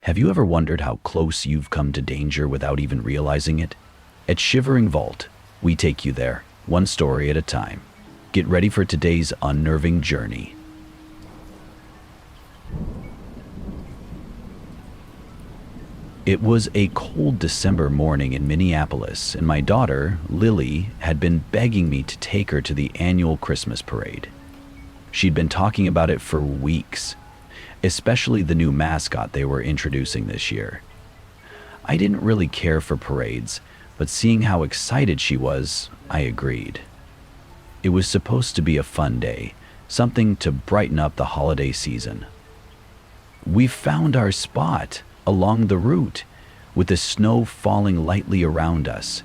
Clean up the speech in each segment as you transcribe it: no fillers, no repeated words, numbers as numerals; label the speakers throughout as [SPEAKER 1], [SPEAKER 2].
[SPEAKER 1] Have you ever wondered how close you've come to danger without even realizing it? At Shivering Vault, we take you there, one story at a time. Get ready for today's unnerving journey. It was a cold December morning in Minneapolis, and my daughter, Lily, had been begging me to take her to the annual Christmas parade. She'd been talking about it for weeks, especially the new mascot they were introducing this year. I didn't really care for parades, but seeing how excited she was, I agreed. It was supposed to be a fun day, something to brighten up the holiday season. We found our spot along the route, with the snow falling lightly around us.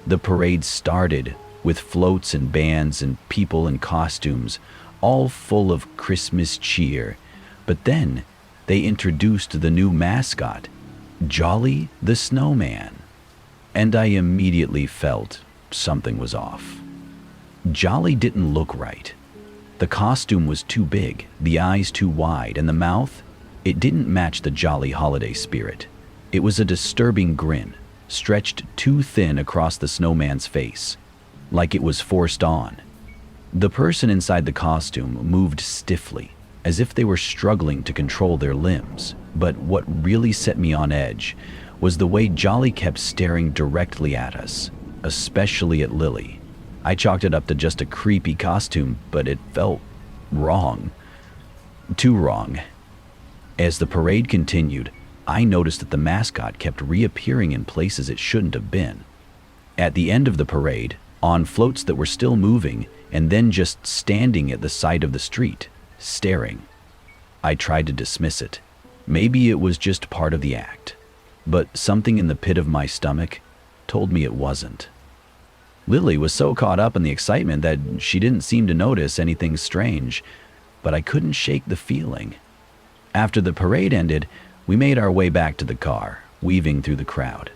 [SPEAKER 1] The parade started with floats and bands and people in costumes, all full of Christmas cheer. But then they introduced the new mascot, Jolly the Snowman, and I immediately felt something was off. Jolly didn't look right. The costume was too big, the eyes too wide, and the mouth, it didn't match the jolly holiday spirit. It was a disturbing grin, stretched too thin across the snowman's face, like it was forced on. The person inside the costume moved stiffly, as if they were struggling to control their limbs. But what really set me on edge was the way Jolly kept staring directly at us, especially at Lily. I chalked it up to just a creepy costume, but it felt wrong. Too wrong. As the parade continued, I noticed that the mascot kept reappearing in places it shouldn't have been. At the end of the parade, on floats that were still moving, and then just standing at the side of the street, staring. I tried to dismiss it. Maybe it was just part of the act, but something in the pit of my stomach told me it wasn't. Lily was so caught up in the excitement that she didn't seem to notice anything strange, but I couldn't shake the feeling. After the parade ended, we made our way back to the car, weaving through the crowd.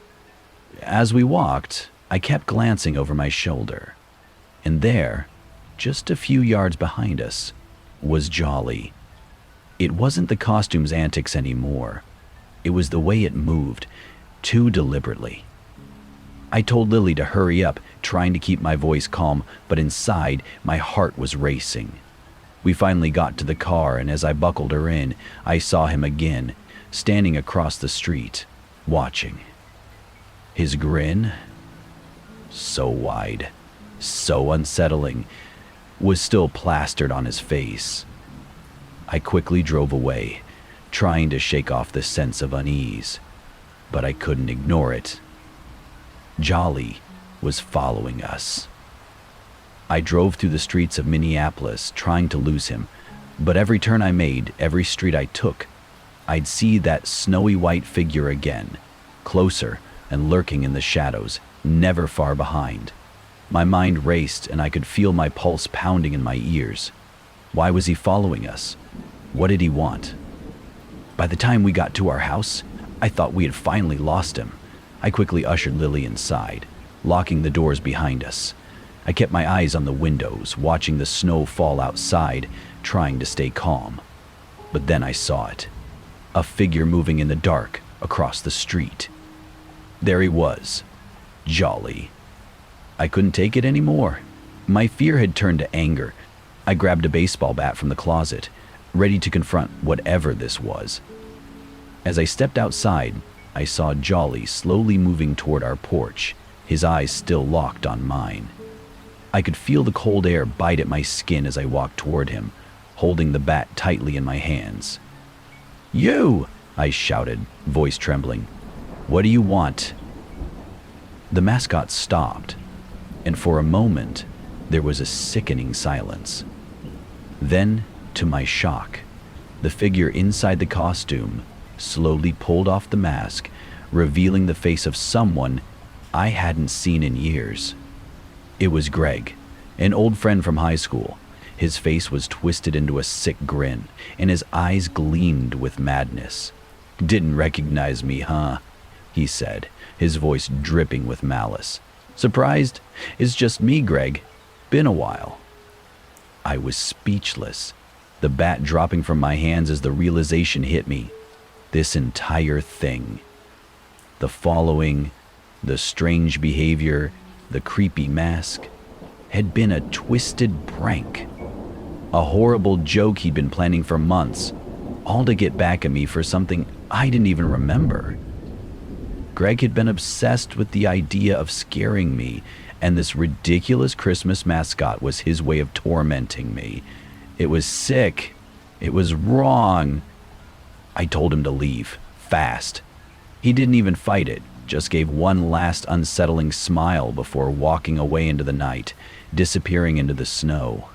[SPEAKER 1] As we walked, I kept glancing over my shoulder, and there, just a few yards behind us, was Jolly. It wasn't the costume's antics anymore. It was the way it moved, too deliberately. I told Lily to hurry up, trying to keep my voice calm, but inside, my heart was racing. We finally got to the car, and as I buckled her in, I saw him again, standing across the street, watching. His grin, so wide, so unsettling, was still plastered on his face. I quickly drove away, trying to shake off the sense of unease, but I couldn't ignore it. Jolly was following us. I drove through the streets of Minneapolis, trying to lose him, but every turn I made, every street I took, I'd see that snowy white figure again, closer and lurking in the shadows, never far behind. My mind raced, and I could feel my pulse pounding in my ears. Why was he following us? What did he want? By the time we got to our house, I thought we had finally lost him. I quickly ushered Lily inside, locking the doors behind us. I kept my eyes on the windows, watching the snow fall outside, trying to stay calm. But then I saw it. A figure moving in the dark across the street. There he was, Jolly. I couldn't take it anymore. My fear had turned to anger. I grabbed a baseball bat from the closet, ready to confront whatever this was. As I stepped outside, I saw Jolly slowly moving toward our porch, his eyes still locked on mine. I could feel the cold air bite at my skin as I walked toward him, holding the bat tightly in my hands. "You!" I shouted, voice trembling. "What do you want?" The mascot stopped, and for a moment, there was a sickening silence. Then, to my shock, the figure inside the costume slowly pulled off the mask, revealing the face of someone I hadn't seen in years. It was Greg, an old friend from high school. His face was twisted into a sick grin, and his eyes gleamed with madness. "Didn't recognize me, huh?" he said, his voice dripping with malice. "Surprised? It's just me, Greg. Been a while." I was speechless, the bat dropping from my hands as the realization hit me. This entire thing. The following, the strange behavior, the creepy mask, had been a twisted prank. A horrible joke he'd been planning for months, all to get back at me for something I didn't even remember. Greg had been obsessed with the idea of scaring me, and this ridiculous Christmas mascot was his way of tormenting me. It was sick. It was wrong. I told him to leave, fast. He didn't even fight it, just gave one last unsettling smile before walking away into the night, disappearing into the snow.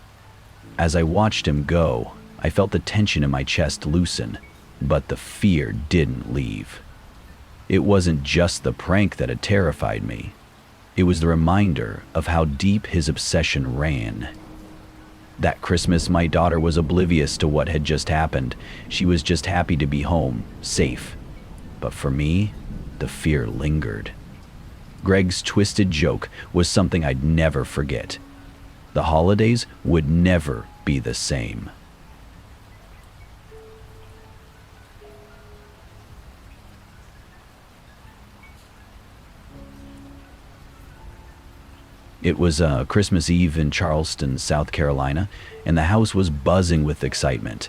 [SPEAKER 1] As I watched him go, I felt the tension in my chest loosen, but the fear didn't leave. It wasn't just the prank that had terrified me. It was the reminder of how deep his obsession ran. That Christmas, my daughter was oblivious to what had just happened. She was just happy to be home, safe. But for me, the fear lingered. Greg's twisted joke was something I'd never forget. The holidays would never be the same. It was Christmas Eve in Charleston, South Carolina, and the house was buzzing with excitement.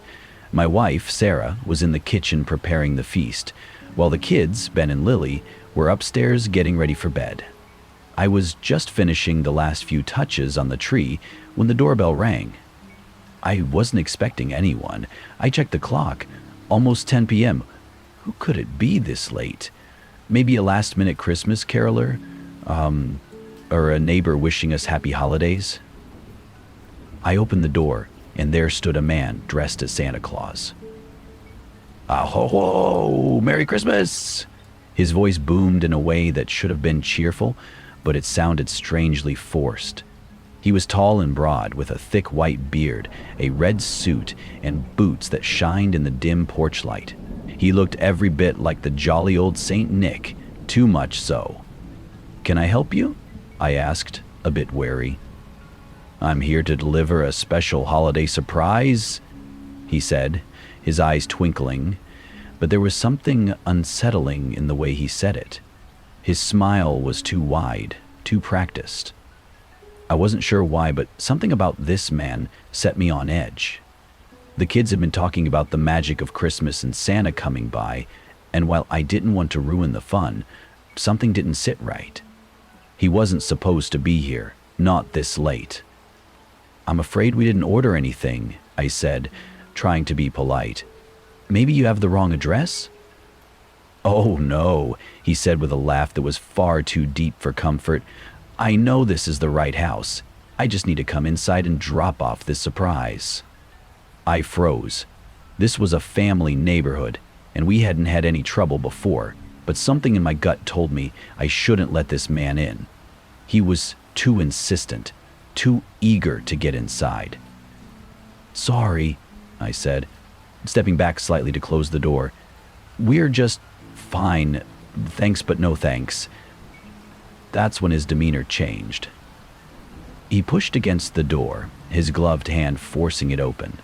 [SPEAKER 1] My wife, Sarah, was in the kitchen preparing the feast, while the kids, Ben and Lily, were upstairs getting ready for bed. I was just finishing the last few touches on the tree when the doorbell rang. I wasn't expecting anyone. I checked the clock. Almost 10 p.m. Who could it be this late? Maybe a last-minute Christmas caroler? Or a neighbor wishing us happy holidays? I opened the door, and there stood a man dressed as Santa Claus. Ho ho! Merry Christmas! His voice boomed in a way that should have been cheerful, but it sounded strangely forced. He was tall and broad, with a thick white beard, a red suit, and boots that shined in the dim porch light. He looked every bit like the jolly old Saint Nick, too much so. "Can I help you?" I asked, a bit wary. "I'm here to deliver a special holiday surprise," he said, his eyes twinkling, but there was something unsettling in the way he said it. His smile was too wide, too practiced. I wasn't sure why, but something about this man set me on edge. The kids had been talking about the magic of Christmas and Santa coming by, and while I didn't want to ruin the fun, something didn't sit right. He wasn't supposed to be here, not this late. "I'm afraid we didn't order anything," I said, trying to be polite. "Maybe you have the wrong address?" "Oh no," he said with a laugh that was far too deep for comfort. "I know this is the right house. I just need to come inside and drop off this surprise." I froze. This was a family neighborhood, and we hadn't had any trouble before, but something in my gut told me I shouldn't let this man in. He was too insistent, too eager to get inside. "Sorry," I said, stepping back slightly to close the door. "We're just fine. Thanks, but no thanks." That's when his demeanor changed. He pushed against the door, his gloved hand forcing it open.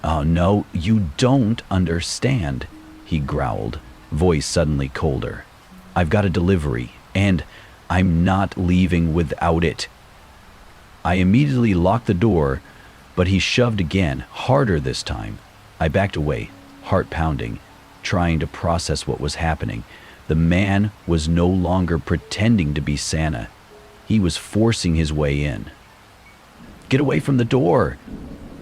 [SPEAKER 1] "Oh no, you don't understand," he growled, voice suddenly colder. "I've got a delivery, and I'm not leaving without it." I immediately locked the door, but he shoved again, harder this time. I backed away, heart pounding, trying to process what was happening. The man was no longer pretending to be Santa. He was forcing his way in. "Get away from the door!"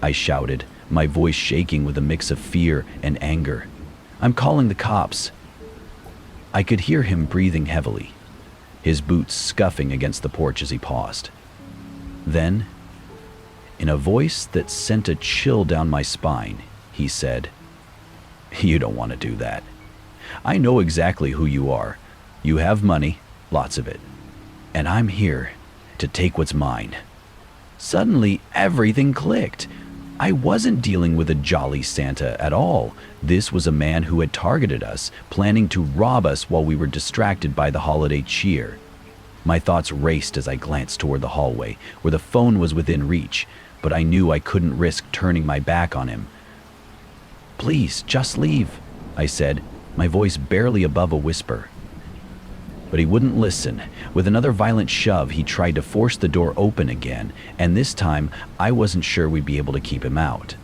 [SPEAKER 1] I shouted, my voice shaking with a mix of fear and anger. "I'm calling the cops." I could hear him breathing heavily, his boots scuffing against the porch as he paused. Then, in a voice that sent a chill down my spine, he said, "You don't want to do that. I know exactly who you are. You have money, lots of it, and I'm here to take what's mine." Suddenly, everything clicked. I wasn't dealing with a jolly Santa at all. This was a man who had targeted us, planning to rob us while we were distracted by the holiday cheer. My thoughts raced as I glanced toward the hallway, where the phone was within reach, but I knew I couldn't risk turning my back on him. "Please, just leave," I said, my voice barely above a whisper. But he wouldn't listen. With another violent shove, he tried to force the door open again, and this time I wasn't sure we'd be able to keep him out.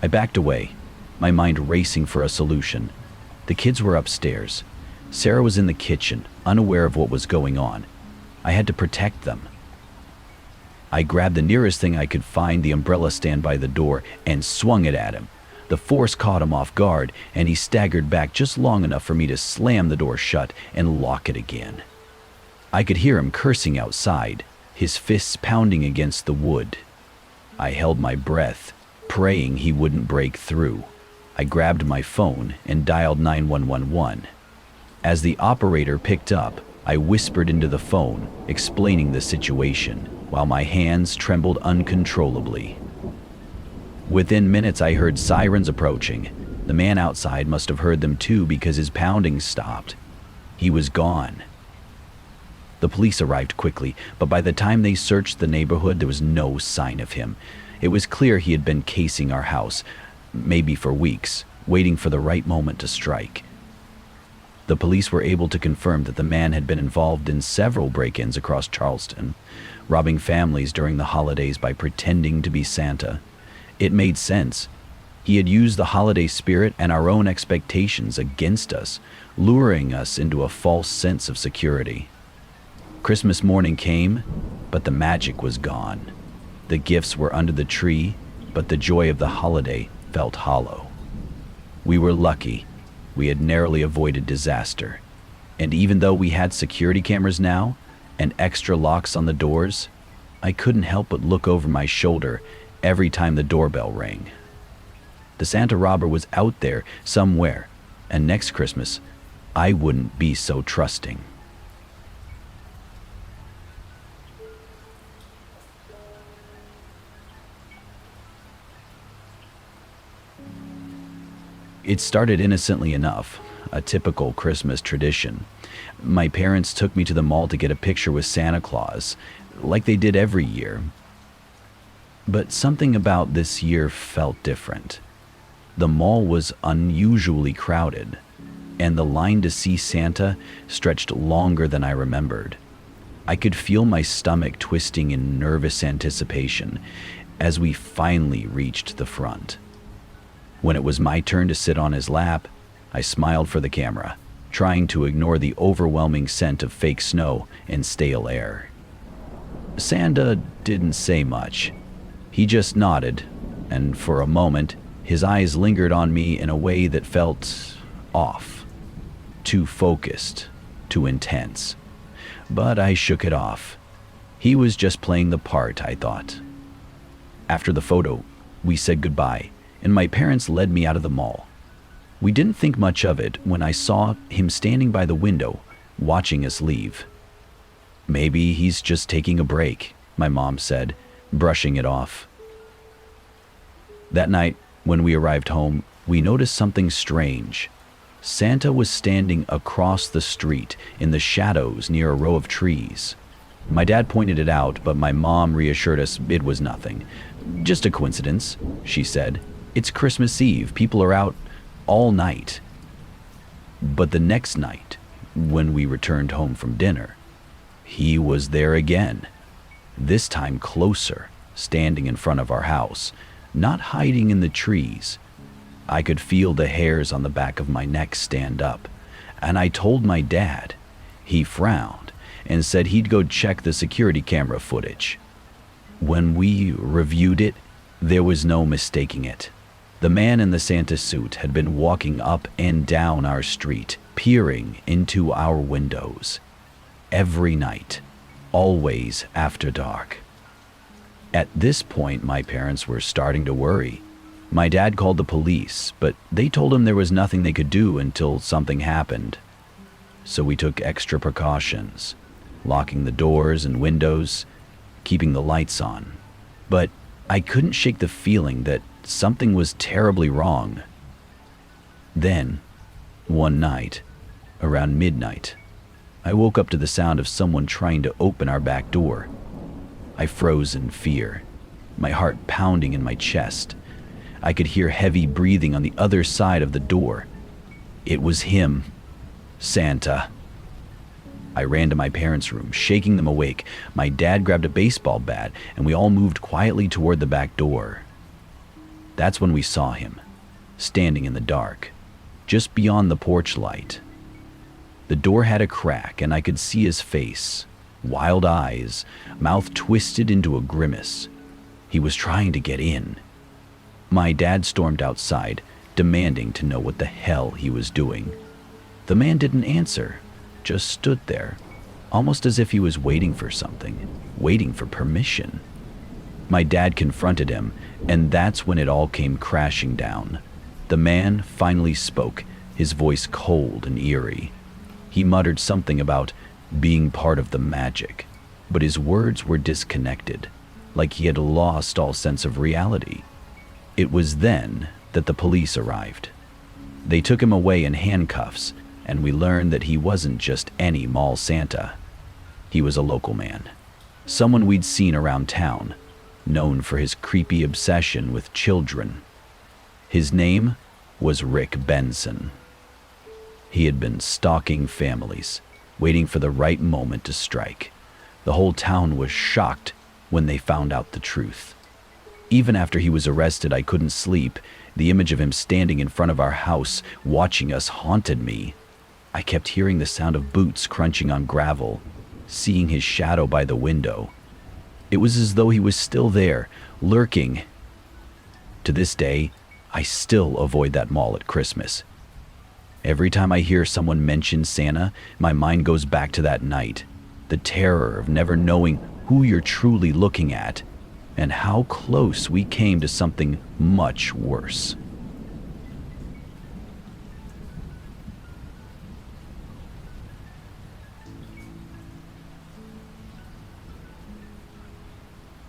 [SPEAKER 1] I backed away, my mind racing for a solution. The kids were upstairs. Sarah was in the kitchen, unaware of what was going on. I had to protect them. I grabbed the nearest thing I could find, the umbrella stand by the door, and swung it at him. The force caught him off guard, and he staggered back just long enough for me to slam the door shut and lock it again. I could hear him cursing outside, his fists pounding against the wood. I held my breath, praying he wouldn't break through. I grabbed my phone and dialed 911. As the operator picked up, I whispered into the phone, explaining the situation, while my hands trembled uncontrollably. Within minutes, I heard sirens approaching. The man outside must have heard them too because his pounding stopped. He was gone. The police arrived quickly, but by the time they searched the neighborhood, there was no sign of him. It was clear he had been casing our house, maybe for weeks, waiting for the right moment to strike. The police were able to confirm that the man had been involved in several break-ins across Charleston, robbing families during the holidays by pretending to be Santa. It made sense. He had used the holiday spirit and our own expectations against us, luring us into a false sense of security. Christmas morning came, but the magic was gone. The gifts were under the tree, but the joy of the holiday felt hollow. We were lucky. We had narrowly avoided disaster. And even though we had security cameras now and extra locks on the doors, I couldn't help but look over my shoulder every time the doorbell rang. The Santa robber was out there somewhere, and next Christmas, I wouldn't be so trusting. It started innocently enough, a typical Christmas tradition. My parents took me to the mall to get a picture with Santa Claus, like they did every year. But something about this year felt different. The mall was unusually crowded, and the line to see Santa stretched longer than I remembered. I could feel my stomach twisting in nervous anticipation as we finally reached the front. When it was my turn to sit on his lap, I smiled for the camera, trying to ignore the overwhelming scent of fake snow and stale air. Santa didn't say much. He just nodded, and for a moment, his eyes lingered on me in a way that felt off. Too focused, too intense. But I shook it off. He was just playing the part, I thought. After the photo, we said goodbye, and my parents led me out of the mall. We didn't think much of it when I saw him standing by the window, watching us leave. Maybe he's just taking a break, my mom said, brushing it off. That night, when we arrived home, we noticed something strange. Santa was standing across the street in the shadows near a row of trees. My dad pointed it out, but my mom reassured us it was nothing. Just a coincidence, she said. It's Christmas Eve. People are out all night. But the next night, when we returned home from dinner, he was there again. This time closer, standing in front of our house, not hiding in the trees. I could feel the hairs on the back of my neck stand up, and I told my dad. He frowned and said he'd go check the security camera footage. When we reviewed it, there was no mistaking it. The man in the Santa suit had been walking up and down our street, peering into our windows. Every night, always after dark. At this point, my parents were starting to worry. My dad called the police, but they told him there was nothing they could do until something happened. So we took extra precautions, locking the doors and windows, keeping the lights on. But I couldn't shake the feeling that something was terribly wrong. Then, one night, around midnight, I woke up to the sound of someone trying to open our back door. I froze in fear, my heart pounding in my chest. I could hear heavy breathing on the other side of the door. It was him, Santa. I ran to my parents' room, shaking them awake. My dad grabbed a baseball bat, and we all moved quietly toward the back door. That's when we saw him, standing in the dark, just beyond the porch light. The door had a crack, and I could see his face, wild eyes, mouth twisted into a grimace. He was trying to get in. My dad stormed outside, demanding to know what the hell he was doing. The man didn't answer, just stood there, almost as if he was waiting for something, waiting for permission. My dad confronted him, and that's when it all came crashing down. The man finally spoke, his voice cold and eerie. He muttered something about being part of the magic, but his words were disconnected, like he had lost all sense of reality. It was then that the police arrived. They took him away in handcuffs, and we learned that he wasn't just any mall Santa. He was a local man, someone we'd seen around town, known for his creepy obsession with children. His name was Rick Benson. He had been stalking families, waiting for the right moment to strike. The whole town was shocked when they found out the truth. Even after he was arrested, I couldn't sleep. The image of him standing in front of our house, watching us, haunted me. I kept hearing the sound of boots crunching on gravel, seeing his shadow by the window. It was as though he was still there, lurking. To this day, I still avoid that mall at Christmas. Every time I hear someone mention Santa, my mind goes back to that night. The terror of never knowing who you're truly looking at, and how close we came to something much worse.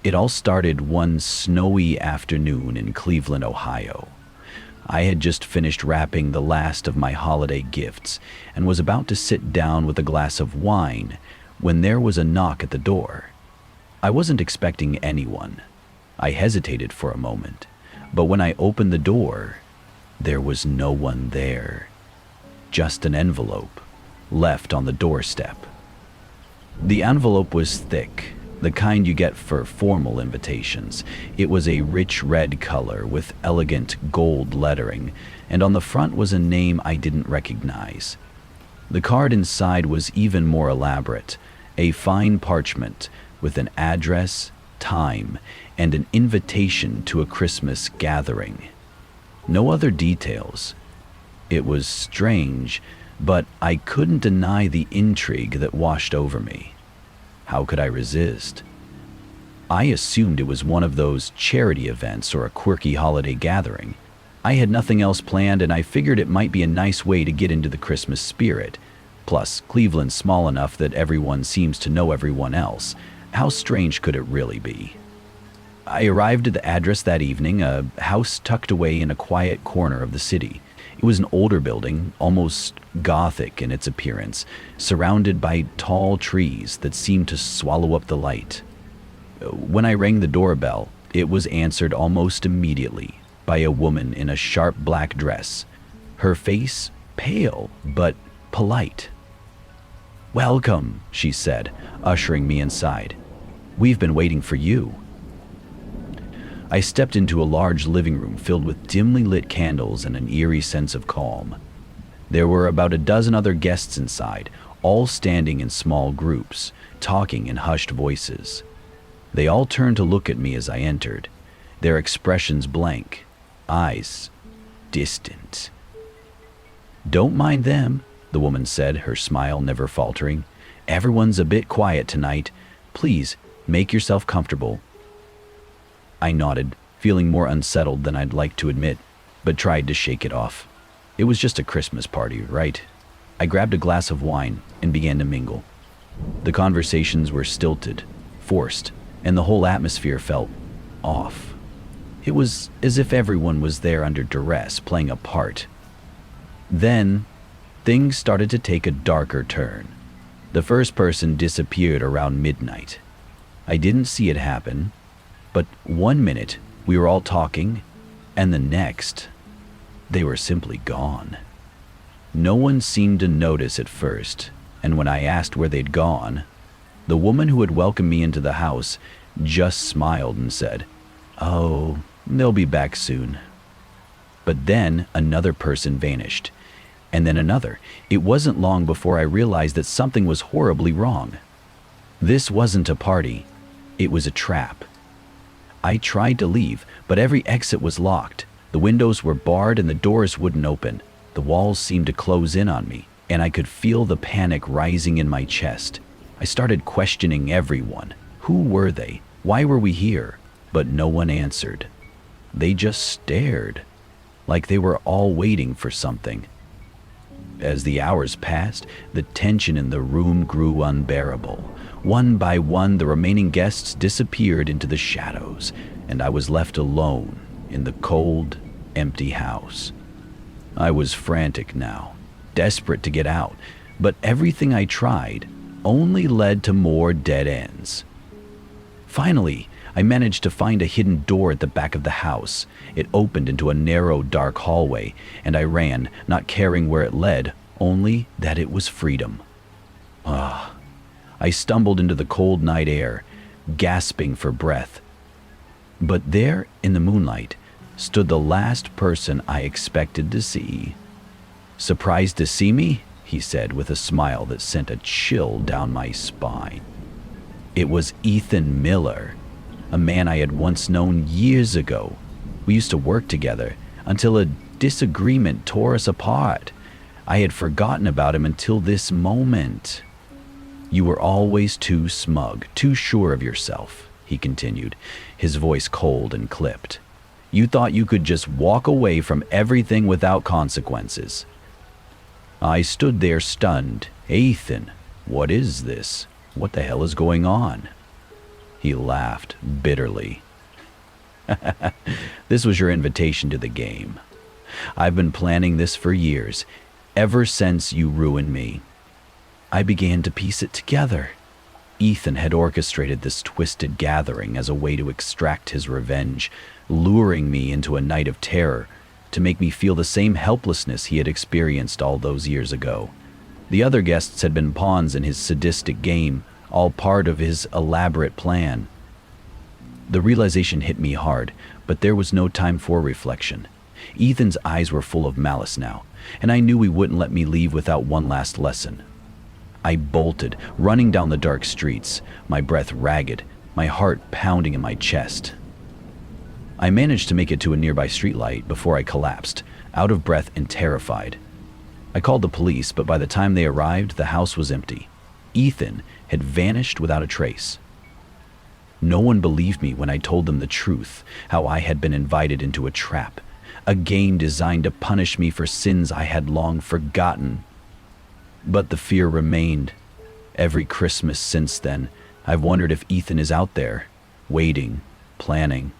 [SPEAKER 1] It all started one snowy afternoon in Cleveland, Ohio. I had just finished wrapping the last of my holiday gifts and was about to sit down with a glass of wine when there was a knock at the door. I wasn't expecting anyone. I hesitated for a moment, but when I opened the door, there was no one there. Just an envelope, left on the doorstep. The envelope was thick, the kind you get for formal invitations. It was a rich red color with elegant gold lettering, and on the front was a name I didn't recognize. The card inside was even more elaborate, a fine parchment with an address, time, and an invitation to a Christmas gathering. No other details. It was strange, but I couldn't deny the intrigue that washed over me. How could I resist? I assumed it was one of those charity events or a quirky holiday gathering. I had nothing else planned, and I figured it might be a nice way to get into the Christmas spirit. Plus, Cleveland's small enough that everyone seems to know everyone else. How strange could it really be? I arrived at the address that evening, a house tucked away in a quiet corner of the city. It was an older building, almost gothic in its appearance, surrounded by tall trees that seemed to swallow up the light. When I rang the doorbell, it was answered almost immediately by a woman in a sharp black dress, her face pale but polite. "Welcome," she said, ushering me inside. "We've been waiting for you." I stepped into a large living room filled with dimly lit candles and an eerie sense of calm. There were about a dozen other guests inside, all standing in small groups, talking in hushed voices. They all turned to look at me as I entered, their expressions blank, eyes distant. "Don't mind them," the woman said, her smile never faltering. "Everyone's a bit quiet tonight. Please, make yourself comfortable." I nodded, feeling more unsettled than I'd like to admit, but tried to shake it off. It was just a Christmas party, right? I grabbed a glass of wine and began to mingle. The conversations were stilted, forced, and the whole atmosphere felt off. It was as if everyone was there under duress, playing a part. Then, things started to take a darker turn. The first person disappeared around midnight. I didn't see it happen, but one minute we were all talking, and the next, they were simply gone. No one seemed to notice at first, and when I asked where they'd gone, the woman who had welcomed me into the house just smiled and said, "Oh, they'll be back soon." But then another person vanished, and then another. It wasn't long before I realized that something was horribly wrong. This wasn't a party, it was a trap. I tried to leave, but every exit was locked. The windows were barred and the doors wouldn't open. The walls seemed to close in on me, and I could feel the panic rising in my chest. I started questioning everyone. Who were they? Why were we here? But no one answered. They just stared, like they were all waiting for something. As the hours passed, the tension in the room grew unbearable. One by one, the remaining guests disappeared into the shadows, and I was left alone in the cold, empty house. I was frantic now, desperate to get out, but everything I tried only led to more dead ends. Finally, I managed to find a hidden door at the back of the house. It opened into a narrow, dark hallway, and I ran, not caring where it led, only that it was freedom. I stumbled into the cold night air, gasping for breath. But there, in the moonlight, stood the last person I expected to see. "Surprised to see me?" he said with a smile that sent a chill down my spine. It was Ethan Miller, a man I had once known years ago. We used to work together until a disagreement tore us apart. I had forgotten about him until this moment. "You were always too smug, too sure of yourself," he continued, his voice cold and clipped. "You thought you could just walk away from everything without consequences." I stood there stunned. "Ethan, what is this? What the hell is going on?" He laughed bitterly. "This was your invitation to the game. I've been planning this for years, ever since you ruined me." I began to piece it together. Ethan had orchestrated this twisted gathering as a way to extract his revenge, luring me into a night of terror to make me feel the same helplessness he had experienced all those years ago. The other guests had been pawns in his sadistic game, all part of his elaborate plan. The realization hit me hard, but there was no time for reflection. Ethan's eyes were full of malice now, and I knew he wouldn't let me leave without one last lesson. I bolted, running down the dark streets, my breath ragged, my heart pounding in my chest. I managed to make it to a nearby streetlight before I collapsed, out of breath and terrified. I called the police, but by the time they arrived, the house was empty. Ethan had vanished without a trace. No one believed me when I told them the truth, how I had been invited into a trap, a game designed to punish me for sins I had long forgotten. But the fear remained. Every Christmas since then, I've wondered if Ethan is out there, waiting, planning.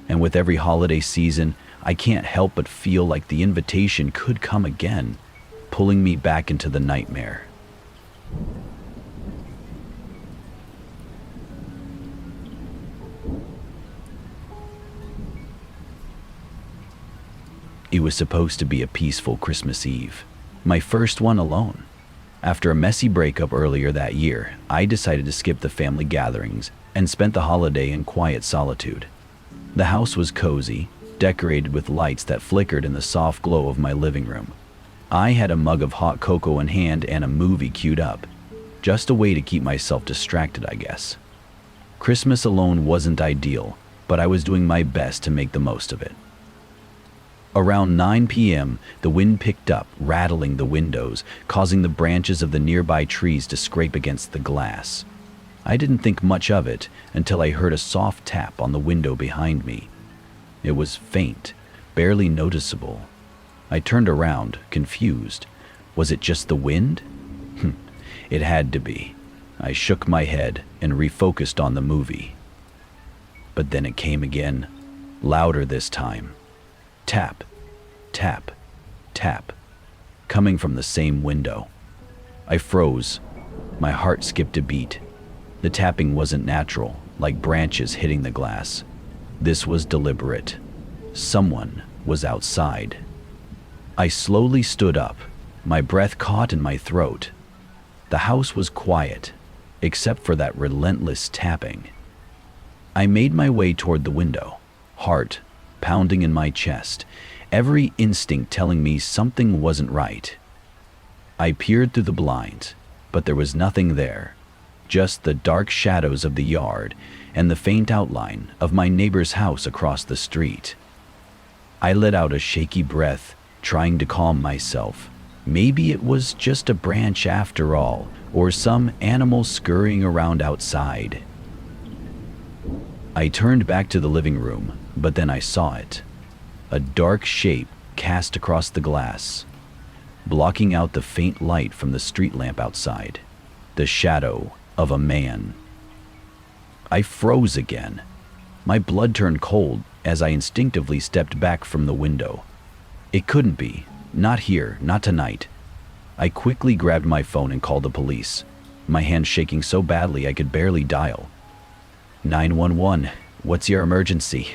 [SPEAKER 1] And with every holiday season, I can't help but feel like the invitation could come again, pulling me back into the nightmare. It was supposed to be a peaceful Christmas Eve, my first one alone. After a messy breakup earlier that year, I decided to skip the family gatherings and spent the holiday in quiet solitude. The house was cozy, decorated with lights that flickered in the soft glow of my living room. I had a mug of hot cocoa in hand and a movie queued up, just a way to keep myself distracted, I guess. Christmas alone wasn't ideal, but I was doing my best to make the most of it. Around 9 p.m., the wind picked up, rattling the windows, causing the branches of the nearby trees to scrape against the glass. I didn't think much of it until I heard a soft tap on the window behind me. It was faint, barely noticeable. I turned around, confused. Was it just the wind? It had to be. I shook my head and refocused on the movie. But then it came again, louder this time. Tap, tap, tap, coming from the same window. I froze. My heart skipped a beat. The tapping wasn't natural, like branches hitting the glass. This was deliberate. Someone was outside. I slowly stood up, My breath caught in my throat. The house was quiet, except for that relentless tapping. I made my way toward the window, heart pounding in my chest, every instinct telling me something wasn't right. I peered through the blinds, but there was nothing there, just the dark shadows of the yard and the faint outline of my neighbor's house across the street. I let out a shaky breath, trying to calm myself. Maybe it was just a branch after all, or some animal scurrying around outside. I turned back to the living room, but then I saw it. A dark shape cast across the glass, blocking out the faint light from the street lamp outside. The shadow of a man. I froze again. My blood turned cold as I instinctively stepped back from the window. It couldn't be. Not here, not tonight. I quickly grabbed my phone and called the police, my hands shaking so badly I could barely dial. 911, what's your emergency?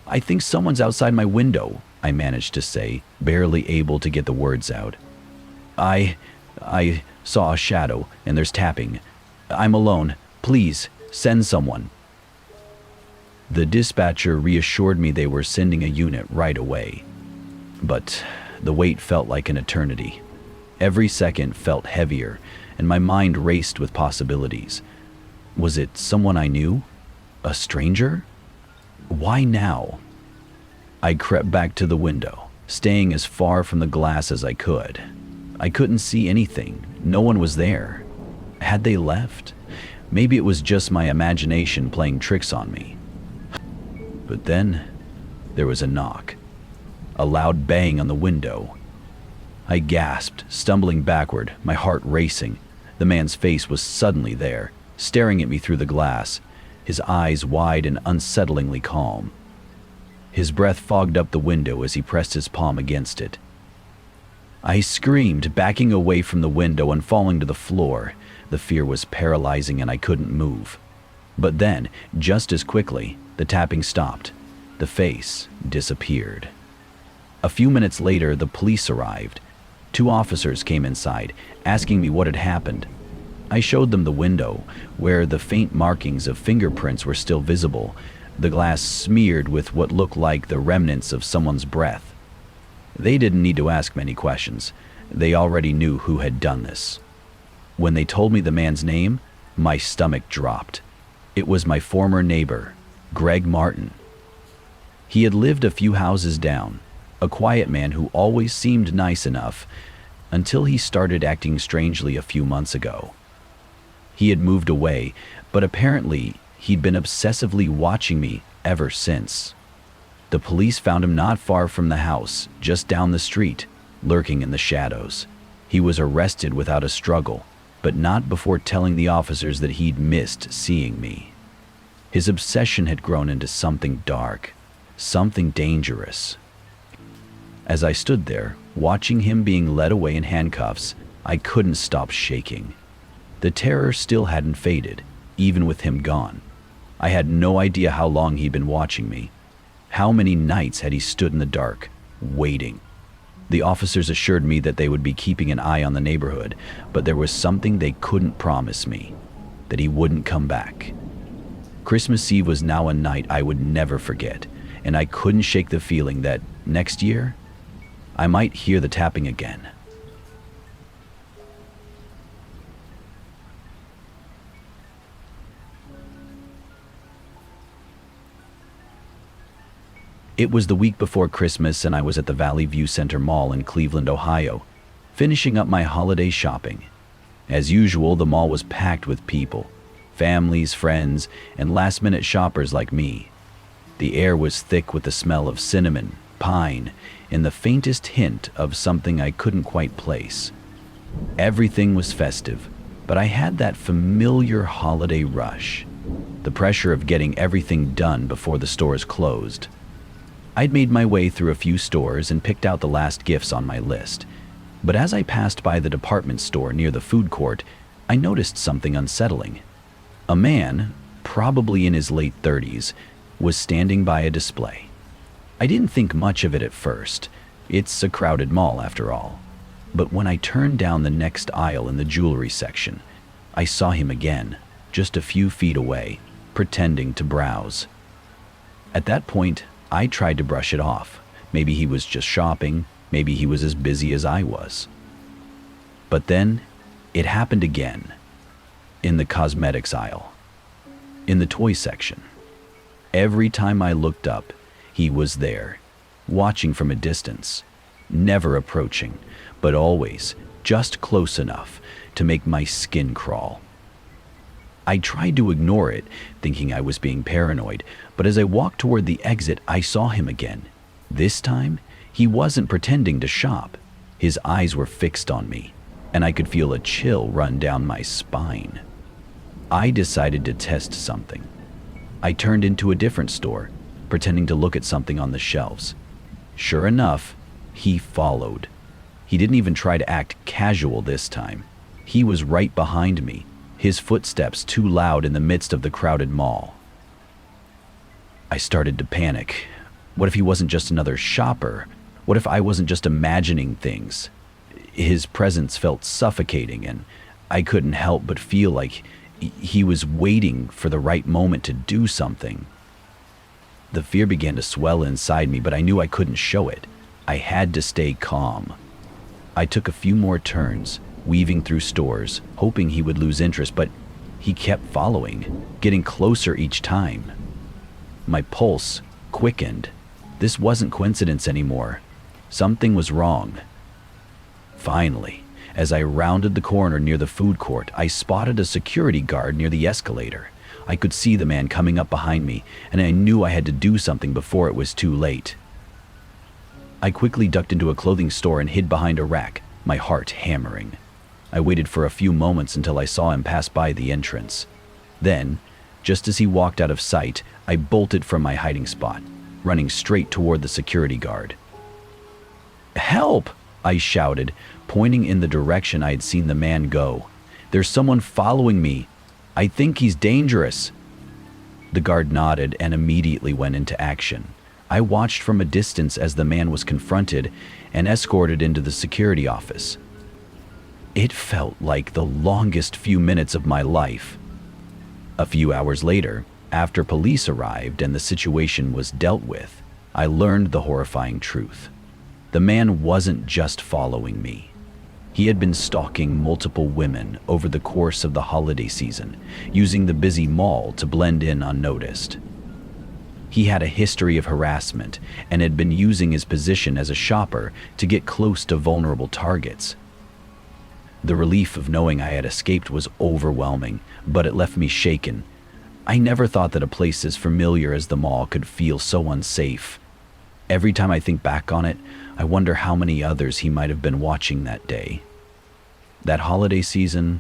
[SPEAKER 1] I think someone's outside my window, I managed to say, barely able to get the words out. I saw a shadow and there's tapping. I'm alone. Please, send someone. The dispatcher reassured me they were sending a unit right away. But the wait felt like an eternity. Every second felt heavier, and my mind raced with possibilities. Was it someone I knew? A stranger? Why now? I crept back to the window, staying as far from the glass as I could. I couldn't see anything. No one was there. Had they left? Maybe it was just my imagination playing tricks on me. But then, there was a knock. A loud bang on the window. I gasped, stumbling backward, my heart racing. The man's face was suddenly there, staring at me through the glass, his eyes wide and unsettlingly calm. His breath fogged up the window as he pressed his palm against it. I screamed, backing away from the window and falling to the floor. The fear was paralyzing and I couldn't move. But then, just as quickly, the tapping stopped. The face disappeared. A few minutes later, the police arrived. 2 officers came inside, asking me what had happened. I showed them the window, where the faint markings of fingerprints were still visible, the glass smeared with what looked like the remnants of someone's breath. They didn't need to ask many questions. They already knew who had done this. When they told me the man's name, my stomach dropped. It was my former neighbor, Greg Martin. He had lived a few houses down, a quiet man who always seemed nice enough, until he started acting strangely a few months ago. He had moved away, but apparently he'd been obsessively watching me ever since. The police found him not far from the house, just down the street, lurking in the shadows. He was arrested without a struggle, but not before telling the officers that he'd missed seeing me. His obsession had grown into something dark, something dangerous. As I stood there, watching him being led away in handcuffs, I couldn't stop shaking. The terror still hadn't faded, even with him gone. I had no idea how long he'd been watching me. How many nights had he stood in the dark, waiting? The officers assured me that they would be keeping an eye on the neighborhood, but there was something they couldn't promise me, that he wouldn't come back. Christmas Eve was now a night I would never forget, and I couldn't shake the feeling that next year, I might hear the tapping again. It was the week before Christmas and I was at the Valley View Center Mall in Cleveland, Ohio, finishing up my holiday shopping. As usual, the mall was packed with people, families, friends, and last-minute shoppers like me. The air was thick with the smell of cinnamon, pine, and the faintest hint of something I couldn't quite place. Everything was festive, but I had that familiar holiday rush, the pressure of getting everything done before the stores closed. I'd made my way through a few stores and picked out the last gifts on my list, but as I passed by the department store near the food court, I noticed something unsettling. A man, probably in his late 30s, was standing by a display. I didn't think much of it at first. It's a crowded mall after all. But when I turned down the next aisle in the jewelry section, I saw him again, just a few feet away, pretending to browse. At that point, I tried to brush it off. Maybe he was just shopping, maybe he was as busy as I was. But then, it happened again. In the cosmetics aisle. In the toy section. Every time I looked up, he was there, watching from a distance, never approaching, but always just close enough to make my skin crawl. I tried to ignore it, thinking I was being paranoid, but as I walked toward the exit, I saw him again. This time, he wasn't pretending to shop. His eyes were fixed on me, and I could feel a chill run down my spine. I decided to test something. I turned into a different store, pretending to look at something on the shelves. Sure enough, he followed. He didn't even try to act casual this time. He was right behind me, his footsteps too loud in the midst of the crowded mall. I started to panic. What if he wasn't just another shopper? What if I wasn't just imagining things? His presence felt suffocating, and I couldn't help but feel like he was waiting for the right moment to do something. The fear began to swell inside me, but I knew I couldn't show it. I had to stay calm. I took a few more turns, weaving through stores, hoping he would lose interest, but he kept following, getting closer each time. My pulse quickened. This wasn't coincidence anymore. Something was wrong. Finally, as I rounded the corner near the food court, I spotted a security guard near the escalator. I could see the man coming up behind me, and I knew I had to do something before it was too late. I quickly ducked into a clothing store and hid behind a rack, my heart hammering. I waited for a few moments until I saw him pass by the entrance. Then, just as he walked out of sight, I bolted from my hiding spot, running straight toward the security guard. "Help!" I shouted, pointing in the direction I had seen the man go. "There's someone following me. I think he's dangerous." The guard nodded and immediately went into action. I watched from a distance as the man was confronted and escorted into the security office. It felt like the longest few minutes of my life. A few hours later, after police arrived and the situation was dealt with, I learned the horrifying truth. The man wasn't just following me. He had been stalking multiple women over the course of the holiday season, using the busy mall to blend in unnoticed. He had a history of harassment and had been using his position as a shopper to get close to vulnerable targets. The relief of knowing I had escaped was overwhelming, but it left me shaken. I never thought that a place as familiar as the mall could feel so unsafe. Every time I think back on it, I wonder how many others he might have been watching that day. That holiday season,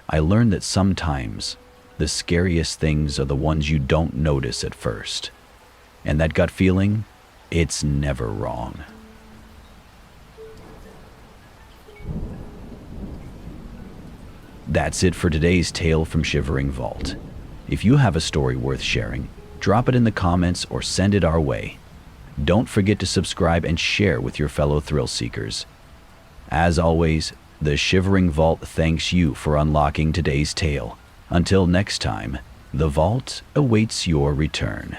[SPEAKER 1] I learned that sometimes the scariest things are the ones you don't notice at first. And that gut feeling, it's never wrong. That's it for today's tale from Shivering Vault. If you have a story worth sharing, drop it in the comments or send it our way. Don't forget to subscribe and share with your fellow thrill seekers. As always, the Shivering Vault thanks you for unlocking today's tale. Until next time, the vault awaits your return.